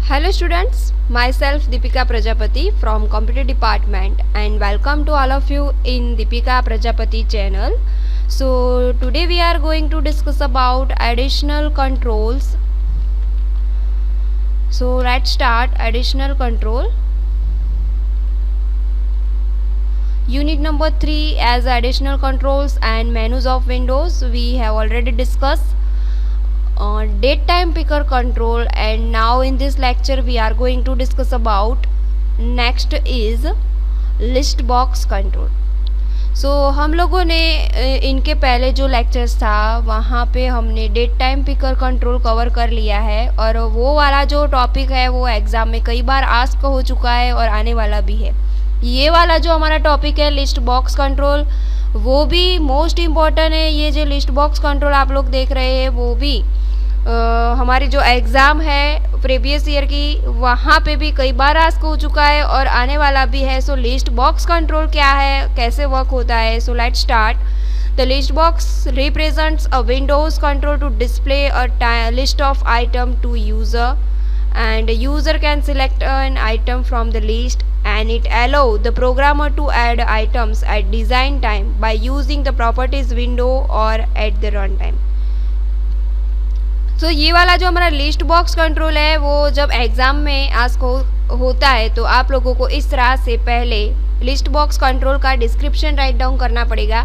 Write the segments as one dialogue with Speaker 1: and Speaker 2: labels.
Speaker 1: Hello students, myself Deepika Prajapati from Computer Department and welcome to all of you in Deepika Prajapati channel. So today we are going to discuss about additional controls. So let's start additional control. Unit number 3 as additional controls and menus of Windows we have already discussed. Date time picker control, and now in this lecture we are going to discuss about next is list box control. सो हम लोगों ने इनके पहले जो lectures था वहाँ पे हमने date time picker control cover कर लिया है और वो वाला जो टॉपिक है वो एग्ज़ाम में कई बार आस्क हो चुका है और आने वाला भी है. ये वाला जो हमारा टॉपिक है लिस्ट बॉक्स कंट्रोल वो भी मोस्ट इम्पॉर्टेंट है. ये जो लिस्ट बॉक्स कंट्रोल आप लोग देख रहे हैं वो भी हमारी जो एग्ज़ाम है प्रीवियस ईयर की वहाँ पे भी कई बार आस्क हो चुका है और आने वाला भी है. सो लिस्ट बॉक्स कंट्रोल क्या है, कैसे वर्क होता है. So let's start. The list box represents a Windows control to display a list of item to user and user can select an item from the list and it allow the programmer to add items at design time by using the properties window or at the run time. तो ये वाला जो हमारा list box control है वो जब exam में ask होता है तो आप लोगों को इस तरह से पहले लिस्ट बॉक्स कंट्रोल का डिस्क्रिप्शन राइट डाउन करना पड़ेगा.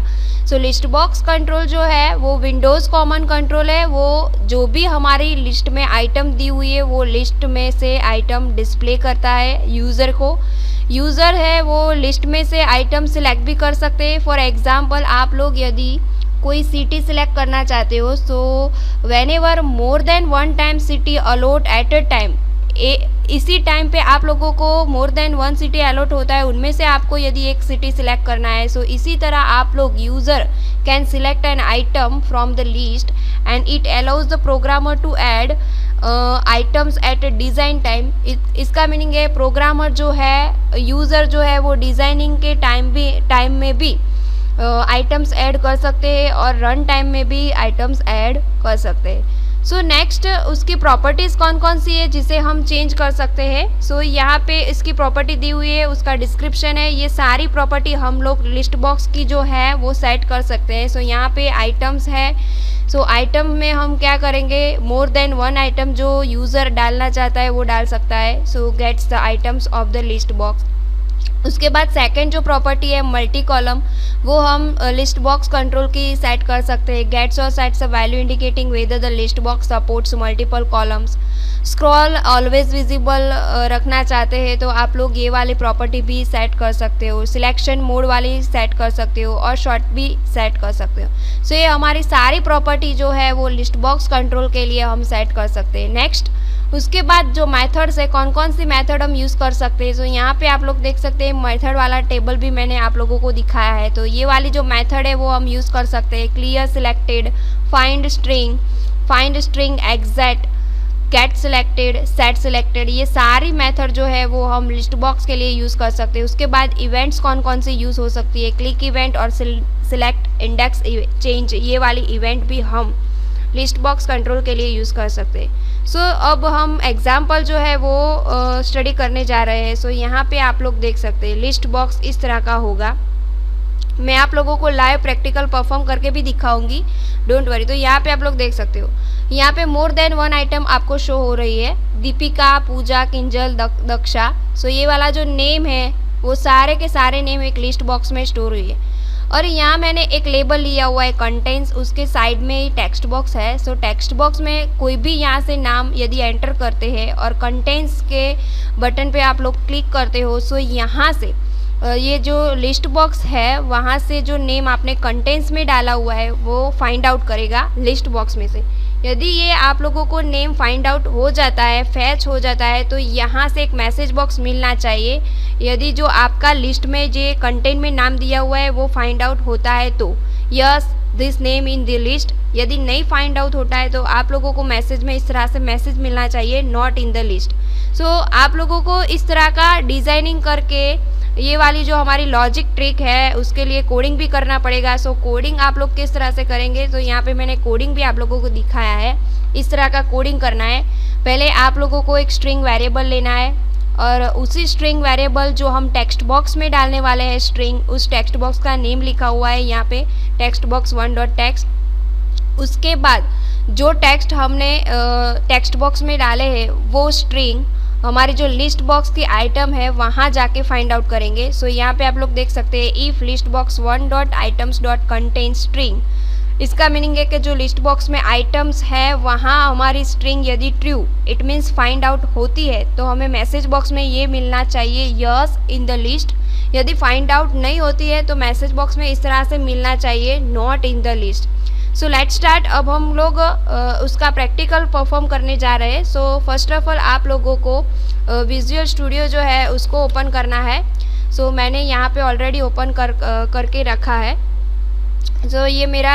Speaker 1: सो लिस्ट बॉक्स कंट्रोल जो है वो विंडोज़ कॉमन कंट्रोल है. वो जो भी हमारी लिस्ट में आइटम दी हुई है वो लिस्ट में से आइटम डिस्प्ले करता है यूज़र को. यूज़र है वो लिस्ट में से आइटम सिलेक्ट भी कर सकते हैं. फॉर एग्ज़ाम्पल आप लोग यदि कोई सिटी सिलेक्ट करना चाहते हो so whenever more than one time city allot at a time, इसी टाइम पे आप लोगों को more than one city allot होता है, उनमें से आपको यदि एक सिटी सिलेक्ट करना है सो इसी तरह आप लोग user can select an item from the list and it allows the programmer to add items at design time. इसका मीनिंग है प्रोग्रामर जो है यूज़र जो है वो डिज़ाइनिंग के टाइम में भी आइटम्स ऐड कर सकते हैं और रन टाइम में भी आइटम्स ऐड कर सकते हैं. सो नेक्स्ट उसकी प्रॉपर्टीज़ कौन कौन सी है जिसे हम चेंज कर सकते हैं. सो यहाँ पे इसकी प्रॉपर्टी दी हुई है, उसका डिस्क्रिप्शन है. ये सारी प्रॉपर्टी हम लोग लिस्ट बॉक्स की जो है वो सेट कर सकते हैं. सो यहाँ पे आइटम्स है. सो आइटम में हम क्या करेंगे, मोर देन वन आइटम जो यूज़र डालना चाहता है वो डाल सकता है. So gets the items of the list box. उसके बाद सेकंड जो प्रॉपर्टी है मल्टी कॉलम, वो हम लिस्ट बॉक्स कंट्रोल की सेट कर सकते हैं. गेट्स और sets a value indicating whether the list box supports multiple columns. Scroll always visible रखना चाहते हैं तो आप लोग ये वाली प्रॉपर्टी भी सेट कर सकते हो. सिलेक्शन मोड वाली सेट कर सकते हो और शॉर्ट भी सेट कर सकते हो. सो ये हमारी सारी प्रॉपर्टी जो है वो लिस्ट बॉक्स कंट्रोल के लिए हम सेट कर सकते हैं. नेक्स्ट उसके बाद जो मेथड्स है, कौन कौन सी मेथड हम यूज़ कर सकते हैं. सो यहाँ पे आप लोग देख सकते हैं मेथड वाला टेबल भी मैंने आप लोगों को दिखाया है. तो ये वाली जो मेथड है वो हम यूज़ कर सकते हैं. Clear selected, find string, exact, get selected, set selected, ये सारी मेथड जो है वो हम लिस्ट बॉक्स के लिए यूज़ कर सकते हैं. उसके बाद इवेंट्स कौन कौन से यूज़ हो सकती है, क्लिक इवेंट और सिलेक्ट इंडेक्स चेंज, ये वाली इवेंट भी हम लिस्ट बॉक्स कंट्रोल के लिए यूज़ कर सकते हैं. सो अब हम एग्जाम्पल जो है वो स्टडी करने जा रहे हैं. सो यहाँ पे आप लोग देख सकते हैं लिस्ट बॉक्स इस तरह का होगा. मैं आप लोगों को लाइव प्रैक्टिकल परफॉर्म करके भी दिखाऊंगी, डोंट वरी. तो यहाँ पे आप लोग देख सकते हो, यहाँ पे मोर देन वन आइटम आपको शो हो रही है. दीपिका, पूजा, किंजल, दक्षा. सो ये वाला जो नेम है वो सारे के सारे नेम एक लिस्ट बॉक्स में स्टोर हुई है. और यहाँ मैंने एक लेबल लिया हुआ है कंटेंट्स, उसके साइड में ही टेक्स्ट बॉक्स है. सो टेक्स्ट बॉक्स में कोई भी यहाँ से नाम यदि एंटर करते हैं और कंटेंट्स के बटन पे आप लोग क्लिक करते हो सो यहाँ से ये जो लिस्ट बॉक्स है वहाँ से जो नेम आपने कंटेंट्स में डाला हुआ है वो फाइंड आउट करेगा लिस्ट बॉक्स में से. यदि ये आप लोगों को नेम फाइंड आउट हो जाता है, फैच हो जाता है, तो यहाँ से एक मैसेज बॉक्स मिलना चाहिए. यदि जो आपका लिस्ट में जो कंटेंट में नाम दिया हुआ है वो फाइंड आउट होता है तो yes this name in the list. यदि नहीं फाइंड आउट होता है तो आप लोगों को मैसेज में इस तरह से मैसेज मिलना चाहिए नॉट इन द लिस्ट. सो आप लोगों को इस तरह का डिज़ाइनिंग करके ये वाली जो हमारी लॉजिक ट्रिक है उसके लिए कोडिंग भी करना पड़ेगा. सो कोडिंग आप लोग किस तरह से करेंगे, तो यहाँ पे मैंने कोडिंग भी आप लोगों को दिखाया है. इस तरह का कोडिंग करना है. पहले आप लोगों को एक स्ट्रिंग वेरिएबल लेना है और उसी स्ट्रिंग वेरिएबल जो हम टेक्स्ट बॉक्स में डालने वाले हैं स्ट्रिंग, उस टेक्स्ट बॉक्स का नेम लिखा हुआ है यहाँ पे टेक्स्ट बॉक्स 1.text। उसके बाद जो टेक्स्ट हमने टेक्स्ट बॉक्स में डाले हैं वो स्ट्रिंग हमारी जो लिस्ट बॉक्स की आइटम है वहाँ जाके फाइंड आउट करेंगे। सो यहाँ पे आप लोग देख सकते हैं if list box 1.items.contain string. इसका मीनिंग है कि जो लिस्ट बॉक्स में आइटम्स है वहाँ हमारी स्ट्रिंग यदि true it means find out होती है तो हमें मैसेज बॉक्स में ये मिलना चाहिए यस इन द लिस्ट। यदि फाइंड आउट नहीं होती है तो मैसेज बॉक्स में इस तरह से मिलना चाहिए not in the list. So let's start. अब हम लोग उसका प्रैक्टिकल परफॉर्म करने जा रहे हैं। सो फर्स्ट ऑफ ऑल आप लोगों को विजुअल स्टूडियो जो है उसको ओपन करना है। सो मैंने यहाँ पे ऑलरेडी ओपन करके रखा है। सो ये मेरा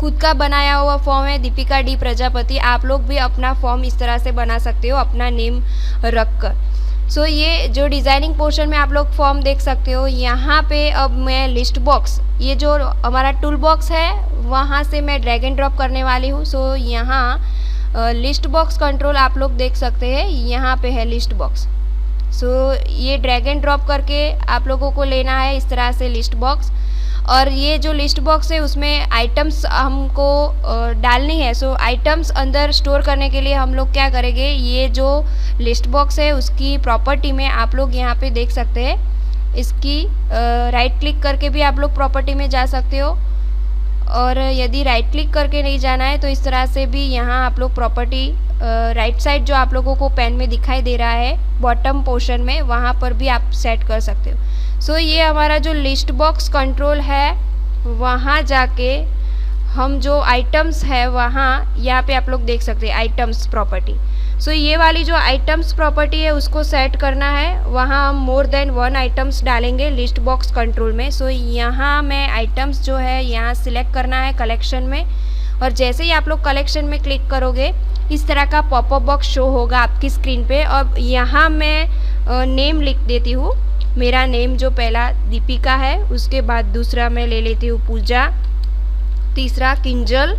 Speaker 1: खुद का बनाया हुआ फॉर्म है दीपिका डी प्रजापति। आप लोग भी अपना फॉर्म इस तरह से बना सकते हो अपना नेम रख कर। सो ये जो डिज़ाइनिंग पोर्शन में आप लोग फॉर्म देख सकते हो, यहाँ पे अब मैं लिस्ट बॉक्स, ये जो हमारा टूल बॉक्स है वहाँ से मैं ड्रैग एंड ड्रॉप करने वाली हूँ। सो यहाँ लिस्ट बॉक्स कंट्रोल आप लोग देख सकते हैं, यहाँ पे है लिस्ट बॉक्स। सो ये ड्रैग एंड ड्रॉप करके आप लोगों को लेना है इस तरह से लिस्ट बॉक्स। और ये जो लिस्ट बॉक्स है उसमें आइटम्स हमको डालनी है। सो आइटम्स अंदर स्टोर करने के लिए हम लोग क्या करेंगे, ये जो लिस्ट बॉक्स है उसकी प्रॉपर्टी में आप लोग यहाँ पे देख सकते हैं, इसकी राइट क्लिक करके भी आप लोग प्रॉपर्टी में जा सकते हो। और यदि राइट क्लिक करके नहीं जाना है तो इस तरह से भी यहाँ आप लोग प्रॉपर्टी राइट साइड जो आप लोगों को पेन में दिखाई दे रहा है बॉटम पोर्शन में, वहाँ पर भी आप सेट कर सकते हो। सो ये हमारा जो लिस्ट बॉक्स कंट्रोल है वहाँ जाके हम जो आइटम्स है वहाँ यहाँ पे आप लोग देख सकते हैं आइटम्स प्रॉपर्टी। सो ये वाली जो आइटम्स प्रॉपर्टी है उसको सेट करना है। वहाँ हम मोर देन 1 आइटम्स डालेंगे लिस्ट बॉक्स कंट्रोल में। सो यहाँ मैं आइटम्स जो है यहाँ सिलेक्ट करना है कलेक्शन में, और जैसे ही आप लोग कलेक्शन में क्लिक करोगे इस तरह का पॉपअप बॉक्स शो होगा आपकी स्क्रीन पे। और यहाँ मैं नेम लिख देती हूँ। मेरा नेम जो पहला दीपिका है, उसके बाद दूसरा मैं ले लेती हूँ पूजा, तीसरा किंजल,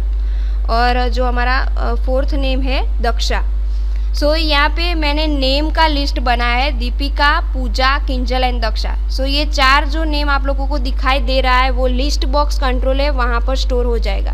Speaker 1: और जो हमारा फोर्थ नेम है दक्षा। सो यहाँ पे मैंने नेम का लिस्ट बनाया है दीपिका, पूजा, किंजल एंड दक्षा। सो ये 4 जो नेम आप लोगों को दिखाई दे रहा है वो लिस्ट बॉक्स कंट्रोल है, वहाँ पर स्टोर हो जाएगा।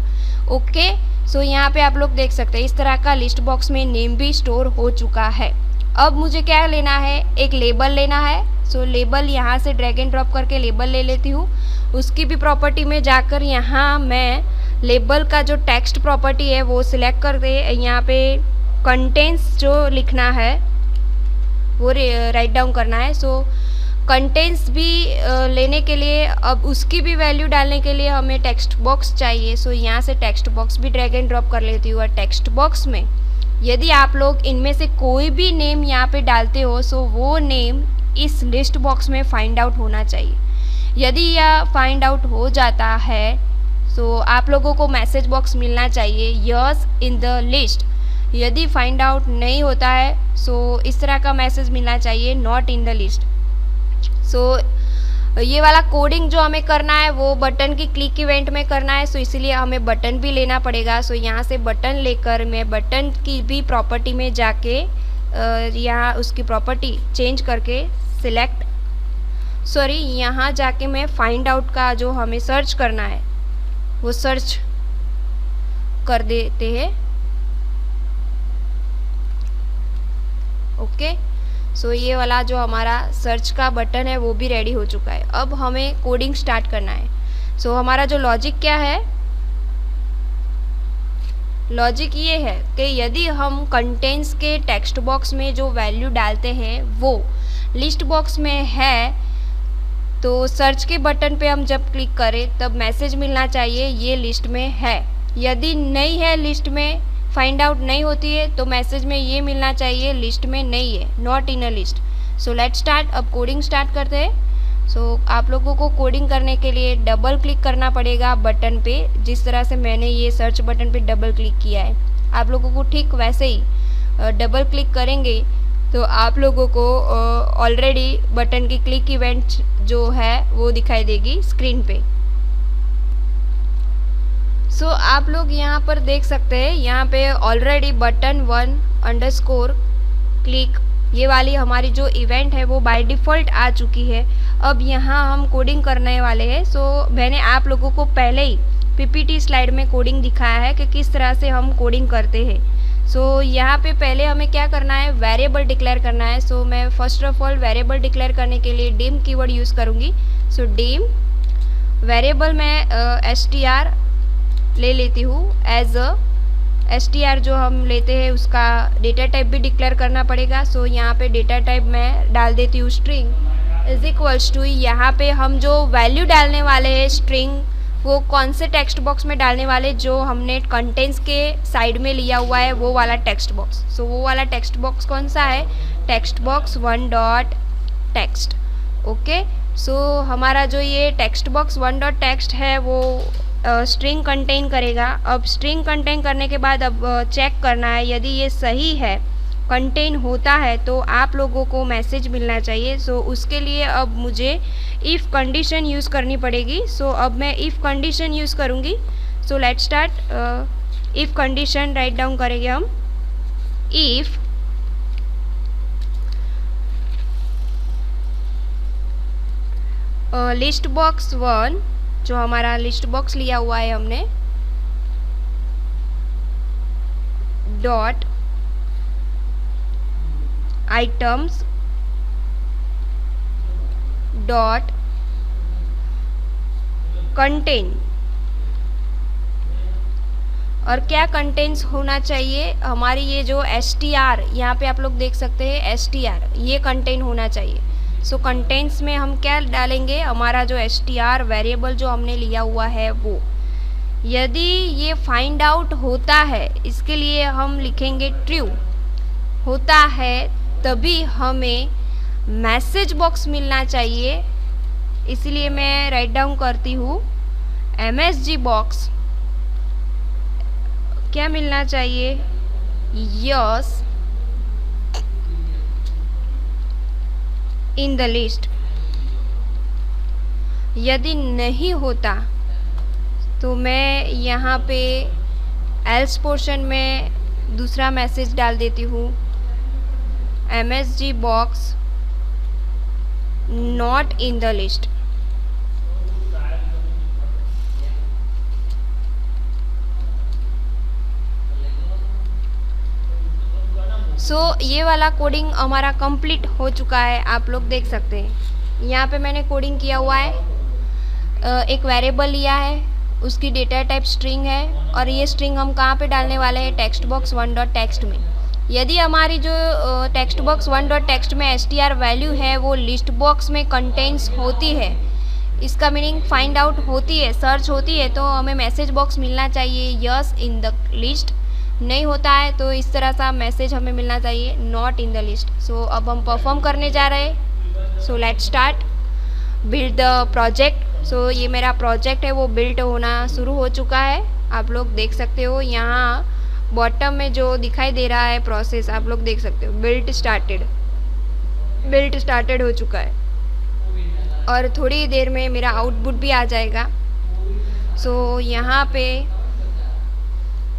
Speaker 1: ओके, सो यहाँ पे आप लोग देख सकते हैं इस तरह का लिस्ट बॉक्स में नेम भी स्टोर हो चुका है। अब मुझे क्या लेना है, एक लेबल लेना है। सो लेबल यहाँ से ड्रैग एंड ड्रॉप करके लेबल ले लेती हूँ। उसकी भी प्रॉपर्टी में जाकर यहाँ मैं लेबल का जो टेक्स्ट प्रॉपर्टी है वो सिलेक्ट कर दे, यहाँ पे कंटेंट्स जो लिखना है वो राइट डाउन करना है। सो कंटेंट्स भी लेने के लिए अब उसकी भी वैल्यू डालने के लिए हमें टेक्स्ट बॉक्स चाहिए। सो यहाँ से टेक्स्ट बॉक्स भी ड्रैग एंड ड्रॉप कर लेती हूँ। और टेक्स्ट बॉक्स में यदि आप लोग इनमें से कोई भी नेम यहाँ पे डालते हो सो वो नेम इस लिस्ट बॉक्स में फाइंड आउट होना चाहिए। यदि यह फाइंड आउट हो जाता है सो आप लोगों को मैसेज बॉक्स मिलना चाहिए यस इन द लिस्ट। यदि फाइंड आउट नहीं होता है सो इस तरह का मैसेज मिलना चाहिए not in the list. So ये वाला कोडिंग जो हमें करना है वो बटन की क्लिक इवेंट में करना है। सो इसीलिए हमें बटन भी लेना पड़ेगा। सो यहाँ से बटन लेकर मैं बटन की भी प्रॉपर्टी में जाके यहाँ उसकी प्रॉपर्टी चेंज करके यहाँ जाके मैं फाइंड आउट का जो हमें सर्च करना है वो सर्च कर देते हैं। ओके, सो ये वाला जो हमारा सर्च का बटन है वो भी रेडी हो चुका है। अब हमें कोडिंग स्टार्ट करना है। सो हमारा जो लॉजिक क्या है, लॉजिक ये है कि यदि हम कंटेंट्स के टेक्स्ट बॉक्स में जो वैल्यू डालते हैं वो लिस्ट बॉक्स में है तो सर्च के बटन पे हम जब क्लिक करें तब मैसेज मिलना चाहिए ये लिस्ट में है। यदि नहीं है, लिस्ट में फाइंड आउट नहीं होती है तो मैसेज में ये मिलना चाहिए लिस्ट में नहीं है, not in a list. So let's start. अब कोडिंग स्टार्ट करते हैं। सो आप लोगों को कोडिंग करने के लिए डबल क्लिक करना पड़ेगा बटन पे, जिस तरह से मैंने ये सर्च बटन पे डबल क्लिक किया है। आप लोगों को ठीक वैसे ही डबल क्लिक करेंगे तो आप लोगों को ऑलरेडी बटन की क्लिक इवेंट जो है वो दिखाई देगी स्क्रीन पे। सो आप लोग यहाँ पर देख सकते हैं, यहाँ पे ऑलरेडी बटन 1_ क्लिक ये वाली हमारी जो इवेंट है वो बाय डिफ़ॉल्ट आ चुकी है। अब यहाँ हम कोडिंग करने वाले हैं। सो मैंने आप लोगों को पहले ही पीपीटी स्लाइड में कोडिंग दिखाया है कि किस तरह से हम कोडिंग करते हैं। सो यहाँ पे पहले हमें क्या करना है, वेरिएबल डिक्लेयर करना है। सो मैं first of all variable declare करने के लिए डिम कीवर्ड यूज़ करूँगी। सो डिम वेरिएबल में str ले लेती हूँ एज अ str जो हम लेते हैं उसका डेटा टाइप भी डिक्लेयर करना पड़ेगा। सो यहाँ पे डेटा टाइप मैं डाल देती हूँ स्ट्रिंग इज इक्वल्स टू, यहाँ पे हम जो वैल्यू डालने वाले हैं स्ट्रिंग वो कौन से टेक्स्ट बॉक्स में डालने वाले, जो हमने कंटेंट्स के साइड में लिया हुआ है वो वाला टेक्स्ट बॉक्स। सो वो वाला टेक्स्ट बॉक्स कौन सा है, टेक्स्ट बॉक्स 1.text। ओके, सो हमारा जो ये टेक्स्ट बॉक्स 1.text है वो स्ट्रिंग कंटेन करेगा। अब स्ट्रिंग कंटेन करने के बाद अब चेक करना है, यदि ये सही है कंटेन होता है तो आप लोगों को मैसेज मिलना चाहिए। सो उसके लिए अब मुझे इफ़ कंडीशन यूज़ करनी पड़ेगी। सो अब मैं इफ़ कंडीशन यूज़ करूँगी। सो let's start. If condition write down करेंगे हम, इफ़ लिस्ट बॉक्स 1 जो हमारा लिस्ट बॉक्स लिया हुआ है हमने डॉट आइटम्स डॉट कंटेन, और क्या कंटेंट्स होना चाहिए, हमारी ये जो str यहाँ पे आप लोग देख सकते हैं str ये कंटेन होना चाहिए। सो कंटेंट्स में हम क्या डालेंगे, हमारा जो str वेरिएबल जो हमने लिया हुआ है वो, यदि ये फाइंड आउट होता है इसके लिए हम लिखेंगे ट्रू, होता है तभी हमें मैसेज बॉक्स मिलना चाहिए। इसलिए मैं राइट डाउन करती हूँ msg बॉक्स क्या मिलना चाहिए, यस इन द लिस्ट। यदि नहीं होता तो मैं यहाँ पे एल्स पोर्शन में दूसरा मैसेज डाल देती हूँ, msg box not in the list. So ये वाला कोडिंग हमारा कंप्लीट हो चुका है, आप लोग देख सकते हैं। यहाँ पे मैंने कोडिंग किया हुआ है, एक वेरिएबल लिया है, उसकी डेटा टाइप स्ट्रिंग है, और ये स्ट्रिंग हम कहाँ पे डालने वाले हैं, टेक्स्ट बॉक्स 1.text में। यदि हमारी जो टेक्स्ट बॉक्स 1.text में str वैल्यू है वो लिस्ट बॉक्स में कंटेंट्स होती है, इसका मीनिंग फाइंड आउट होती है, सर्च होती है, तो हमें मैसेज बॉक्स मिलना चाहिए यस इन द लिस्ट। नहीं होता है तो इस तरह सा मैसेज हमें मिलना चाहिए not in the list. So अब हम परफॉर्म करने जा रहे हैं। So let's start build the project. So ये मेरा प्रोजेक्ट है वो बिल्ड होना शुरू हो चुका है, आप लोग देख सकते हो। यहाँ बॉटम में जो दिखाई दे रहा है प्रोसेस आप लोग देख सकते हो, बिल्ड स्टार्टेड हो चुका है, और थोड़ी देर में मेरा आउटपुट भी आ जाएगा। सो यहाँ पे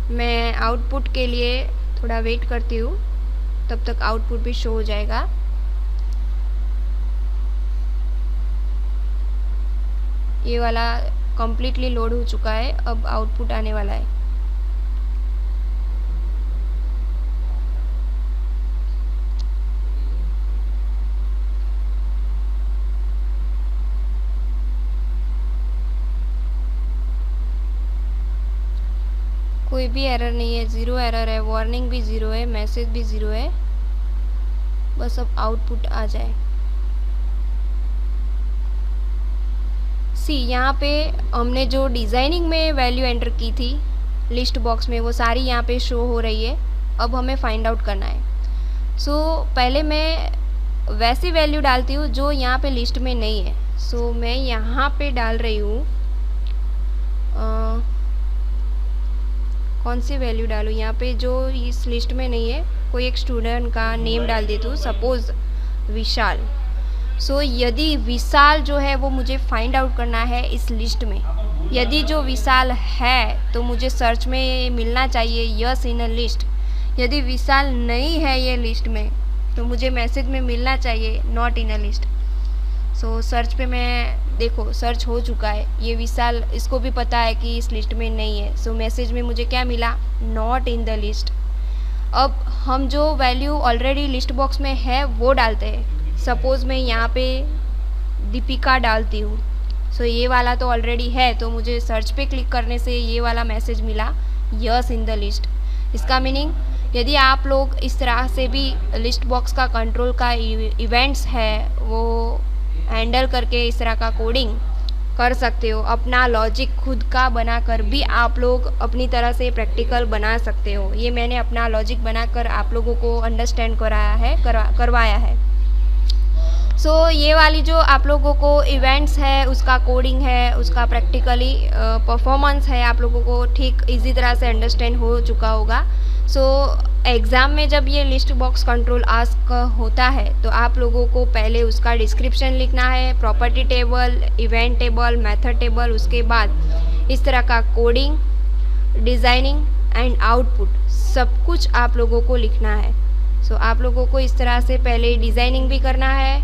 Speaker 1: मैं आउटपुट के लिए थोड़ा वेट करती हूँ, तब तक आउटपुट भी शो हो जाएगा। ये वाला कम्प्लीटली लोड हो चुका है, अब आउटपुट आने वाला है। कोई भी एरर नहीं है, ज़ीरो एरर है, वार्निंग भी ज़ीरो है, मैसेज भी ज़ीरो है, बस अब आउटपुट आ जाए। सी यहाँ पे हमने जो डिज़ाइनिंग में वैल्यू एंटर की थी लिस्ट बॉक्स में वो सारी यहाँ पे शो हो रही है। अब हमें फाइंड आउट करना है। सो पहले मैं वैसी वैल्यू डालती हूँ जो यहाँ पे लिस्ट में नहीं है। सो मैं यहाँ पे डाल रही हूँ, कौन सी वैल्यू डालूँ यहाँ पे जो इस लिस्ट में नहीं है, कोई एक स्टूडेंट का नेम डाल देती हूँ, सपोज़ विशाल। सो यदि विशाल जो है वो मुझे फाइंड आउट करना है इस लिस्ट में, यदि जो विशाल है तो मुझे सर्च में मिलना चाहिए यस इन अ लिस्ट। यदि विशाल नहीं है ये लिस्ट में तो मुझे मैसेज में मिलना चाहिए not in a list. So search पे मैं देखो सर्च हो चुका है, ये विशाल इसको भी पता है कि इस लिस्ट में नहीं है। सो मैसेज में मुझे क्या मिला, नॉट इन द लिस्ट। अब हम जो वैल्यू ऑलरेडी लिस्ट बॉक्स में है वो डालते हैं। सपोज़ मैं यहाँ पे दीपिका डालती हूँ। सो ये वाला तो ऑलरेडी है, तो मुझे सर्च पे क्लिक करने से ये वाला मैसेज मिला यस इन द लिस्ट। इसका मीनिंग यदि आप लोग इस तरह से भी लिस्ट बॉक्स का कंट्रोल का इवेंट्स है वो हैंडल करके इस तरह का कोडिंग कर सकते हो। अपना लॉजिक खुद का बनाकर भी आप लोग अपनी तरह से प्रैक्टिकल बना सकते हो। ये मैंने अपना लॉजिक बनाकर आप लोगों को अंडरस्टैंड करवाया है। सो ये वाली जो आप लोगों को इवेंट्स है उसका कोडिंग है, उसका प्रैक्टिकली परफॉर्मेंस है, आप लोगों को ठीक इजी तरह से अंडरस्टैंड हो चुका होगा। सो एग्ज़ाम में जब ये लिस्ट बॉक्स कंट्रोल आस्क होता है तो आप लोगों को पहले उसका डिस्क्रिप्शन लिखना है, property table, event table, method table, उसके बाद इस तरह का कोडिंग, डिज़ाइनिंग एंड आउटपुट सब कुछ आप लोगों को लिखना है। सो आप लोगों को इस तरह से पहले डिज़ाइनिंग भी करना है।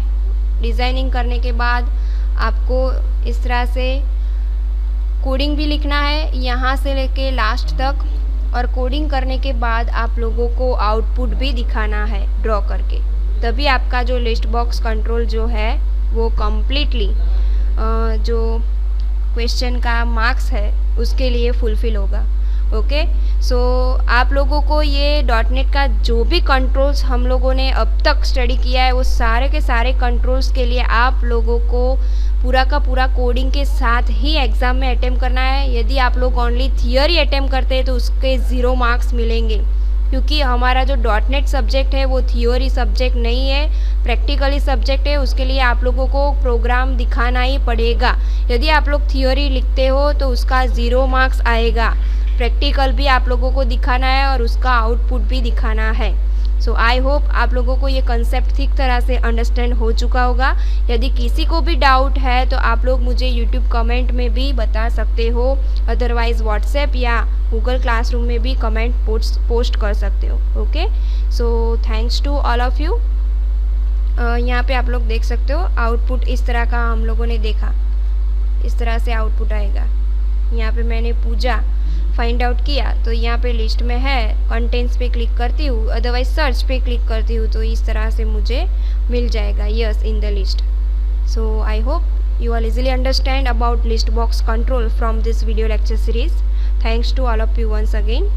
Speaker 1: डिज़ाइनिंग करने के बाद आपको इस तरह से कोडिंग भी लिखना है यहाँ से लेके लास्ट तक, और कोडिंग करने के बाद आप लोगों को आउटपुट भी दिखाना है ड्रॉ करके। तभी आपका जो लिस्ट बॉक्स कंट्रोल जो है वो कम्प्लीटली जो क्वेश्चन का मार्क्स है उसके लिए फुलफ़िल होगा। ओके, सो आप लोगों को ये .NET का जो भी कंट्रोल्स हम लोगों ने अब तक स्टडी किया है वो सारे के सारे कंट्रोल्स के लिए आप लोगों को पूरा का पूरा कोडिंग के साथ ही एग्ज़ाम में अटेम्प्ट करना है। यदि आप लोग ओनली थियोरी अटेम्प्ट करते हैं तो उसके 0 मार्क्स मिलेंगे, क्योंकि हमारा जो .NET सब्जेक्ट है वो थियोरी सब्जेक्ट नहीं है, प्रैक्टिकली सब्जेक्ट है। उसके लिए आप लोगों को प्रोग्राम दिखाना ही पड़ेगा। यदि आप लोग थियोरी लिखते हो तो उसका 0 मार्क्स आएगा। प्रैक्टिकल भी आप लोगों को दिखाना है और उसका आउटपुट भी दिखाना है। सो आई होप आप लोगों को ये कंसेप्ट ठीक तरह से अंडरस्टैंड हो चुका होगा। यदि किसी को भी डाउट है तो आप लोग मुझे यूट्यूब कमेंट में भी बता सकते हो, अदरवाइज़ व्हाट्सएप या गूगल क्लासरूम में भी कमेंट पोस्ट कर सकते हो। Okay, so thanks to all of you. यहाँ पे आप लोग देख सकते हो आउटपुट इस तरह का हम लोगों ने देखा, इस तरह से आउटपुट आएगा। यहाँ पे मैंने पूजा फाइंड आउट किया तो यहाँ पे लिस्ट में है, कंटेंट्स पे क्लिक करती हूँ, अदरवाइज सर्च पे क्लिक करती हूँ तो इस तरह से मुझे मिल जाएगा yes in the list. So I hope you all easily understand about list box control from this video lecture series. Thanks to all of you once again.